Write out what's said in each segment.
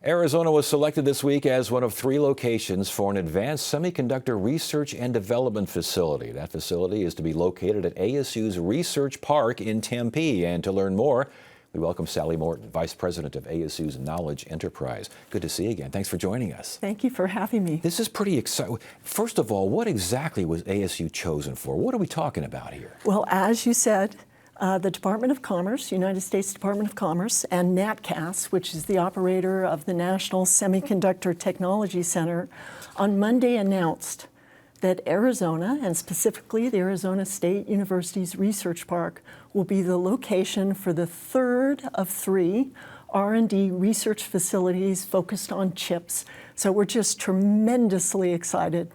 Arizona was selected this week as one of 3 locations for an advanced semiconductor research and development facility. That facility is to be located at ASU's Research Park in Tempe. And to learn more, we welcome Sally Morton, Vice President of ASU's Knowledge Enterprise. Good to see you again. Thanks for joining us. Thank you for having me. This is pretty exciting. First of all, what exactly was ASU chosen for? What are we talking about here? Well, as you said, the Department of Commerce, United States Department of Commerce, and NatCast, which is the operator of the National Semiconductor Technology Center, on Monday announced that Arizona, and specifically the Arizona State University's Research Park, will be the location for the third of 3 R&D research facilities focused on chips. So we're just tremendously excited.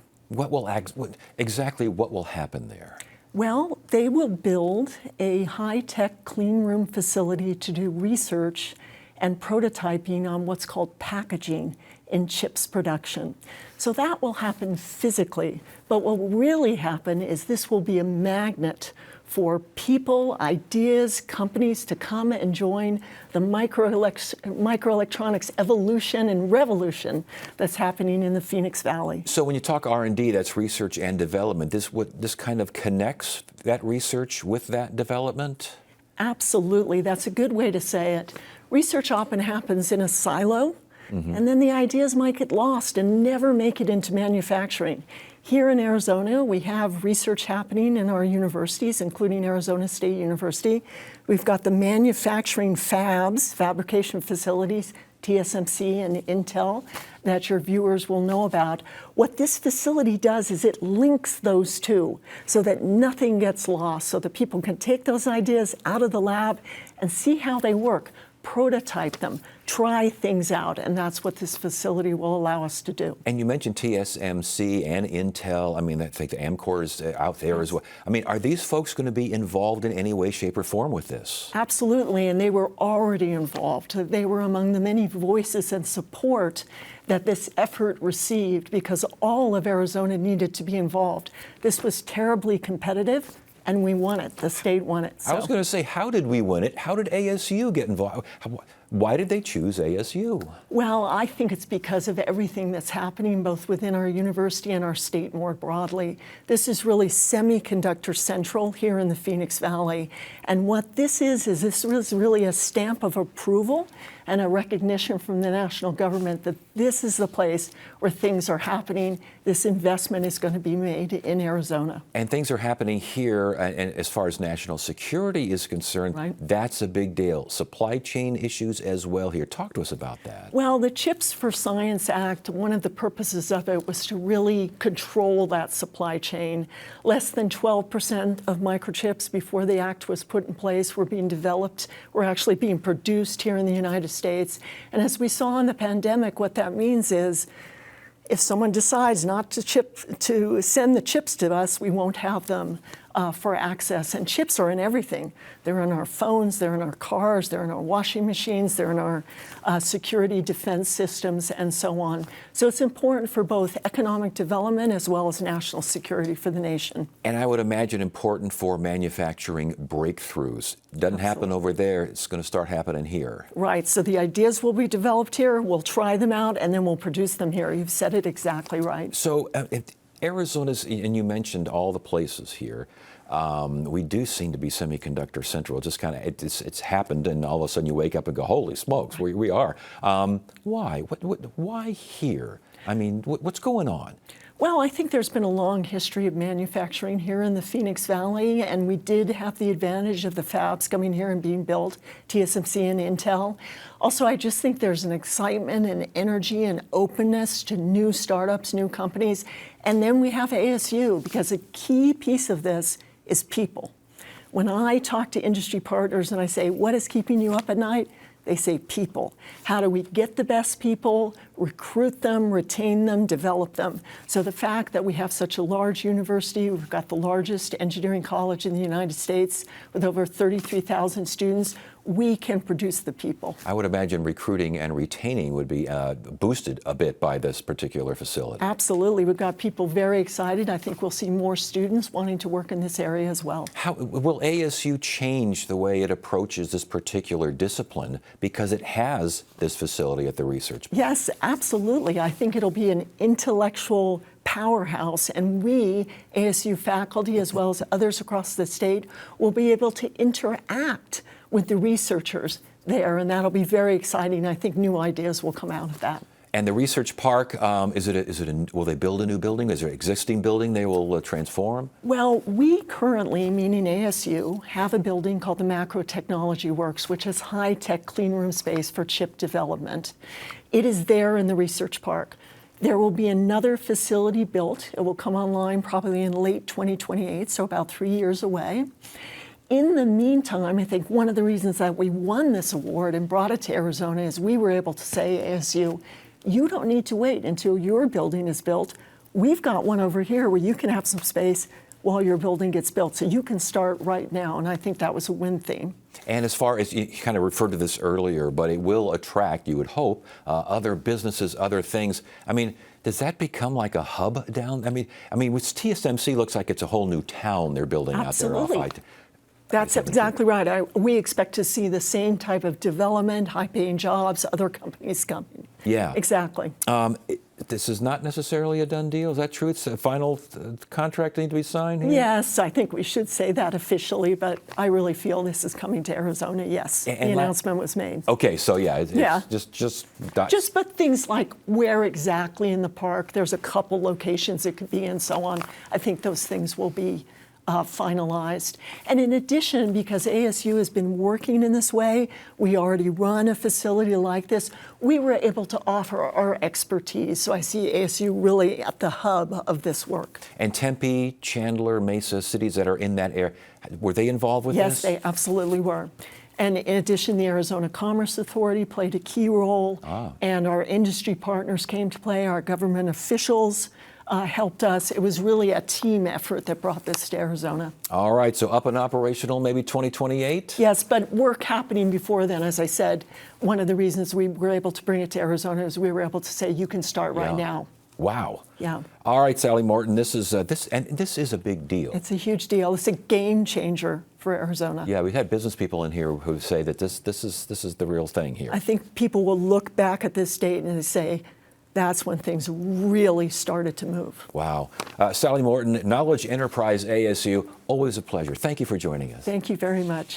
Exactly what will happen there? Well, they will build a high-tech clean room facility to do research and prototyping on what's called packaging in chips production. So that will happen physically, but what will really happen is this will be a magnet for people, ideas, companies to come and join the microelectronics evolution and revolution that's happening in the Phoenix Valley. So when you talk R&D, that's research and development. This kind of connects that research with that development? Absolutely. That's a good way to say it. Research often happens in a silo, and then the ideas might get lost and never make it into manufacturing. Here in Arizona, we have research happening in our universities, including Arizona State University. We've got the manufacturing fabs, fabrication facilities, TSMC and Intel, that your viewers will know about. What this facility does is it links those two so that nothing gets lost, so that people can take those ideas out of the lab and see how they work, prototype them, try things out, and that's what this facility will allow us to do. And you mentioned TSMC and Intel. I mean, I think the Amkor is out there as well. I mean, are these folks going to be involved in any way, shape, or form with this? Absolutely, and they were already involved. They were among the many voices and support that this effort received because all of Arizona needed to be involved. This was terribly competitive, and we won it. The state won it. So. I was going to say, how did we win it? How did ASU get involved? Why did they choose ASU? Well, I think it's because of everything that's happening both within our university and our state more broadly. This is really semiconductor central here in the Phoenix Valley. And what this is this is really a stamp of approval and a recognition from the national government that this is the place where things are happening. This investment is going to be made in Arizona. And things are happening here, and as far as national security is concerned, right. That's a big deal. Supply chain issues as well here. Talk to us about that. Well, the CHIPS for Science Act, one of the purposes of it was to really control that supply chain. Less than 12% of microchips before the act was put in place were being developed, were actually being produced here in the United States. And as we saw in the pandemic, what that means is if someone decides not to send the chips to us, we won't have them for access. And chips are in everything. They're in our phones, they're in our cars, they're in our washing machines, they're in our security defense systems, and so on. So it's important for both economic development as well as national security for the nation. And I would imagine important for manufacturing breakthroughs. Doesn't happen over there, it's going to start happening here. Right, so the ideas will be developed here, we'll try them out, and then we'll produce them here. You've said it exactly right. So Arizona's, and you mentioned all the places here, we do seem to be semiconductor central. Just kind of, it's happened, and all of a sudden you wake up and go, holy smokes, we are. Why? Why here? I mean, what's going on? Well, I think there's been a long history of manufacturing here in the Phoenix Valley, and we did have the advantage of the fabs coming here and being built, TSMC and Intel. Also, I just think there's an excitement and energy and openness to new startups, new companies. And then we have ASU, because a key piece of this is people. When I talk to industry partners and I say, what is keeping you up at night? They say people. How do we get the best people, recruit them, retain them, develop them? So the fact that we have such a large university, we've got the largest engineering college in the United States with over 33,000 students, we can produce the people. I would imagine recruiting and retaining would be boosted a bit by this particular facility. Absolutely. We've got people very excited. I think we'll see more students wanting to work in this area as well. How will ASU change the way it approaches this particular discipline because it has this facility at the research? Yes, absolutely. I think it'll be an intellectual powerhouse, and we, ASU faculty, as well as others across the state, will be able to interact with the researchers there, and that'll be very exciting. I think new ideas will come out of that. And the research park, will they build a new building? Is there an existing building they will transform? Well, we currently, meaning ASU, have a building called the Macro Technology Works, which is high-tech clean room space for chip development. It is there in the research park. There will be another facility built. It will come online probably in late 2028, so about 3 years away. In the meantime, I think one of the reasons that we won this award and brought it to Arizona is we were able to say, ASU, you don't need to wait until your building is built. We've got one over here where you can have some space while your building gets built. So you can start right now, and I think that was a win theme. And as far as, you kind of referred to this earlier, but it will attract, you would hope, other businesses, other things. I mean, does that become like a hub down? I mean, with TSMC looks like it's a whole new town they're building Absolutely. out there. That's exactly right. We expect to see the same type of development, high-paying jobs, other companies coming. Yeah. Exactly. This is not necessarily a done deal. Is that true? It's a final contract need to be signed here? Yes, I think we should say that officially, but I really feel this is coming to Arizona, yes. The announcement was made. Okay, so yeah, it's just but things like where exactly in the park, there's a couple locations it could be and so on. I think those things will be finalized. And in addition, because ASU has been working in this way, we already run a facility like this, we were able to offer our expertise. So I see ASU really at the hub of this work. And Tempe, Chandler, Mesa, cities that are in that area, were they involved with Yes, this? they absolutely were. And in addition, the Arizona Commerce Authority played a key role, and our industry partners came to play, our government officials helped us. It was really a team effort that brought this to Arizona. All right, so up and operational maybe 2028? Yes, but work happening before then. As I said, one of the reasons we were able to bring it to Arizona is we were able to say, you can start right now. Wow. Yeah. All right, Sally Morton, this is a big deal. It's a huge deal. It's a game changer for Arizona. Yeah, we've had business people in here who say that this is the real thing here. I think people will look back at this date and say, that's when things really started to move. Wow. Sally Morton, Knowledge Enterprise ASU, always a pleasure. Thank you for joining us. Thank you very much.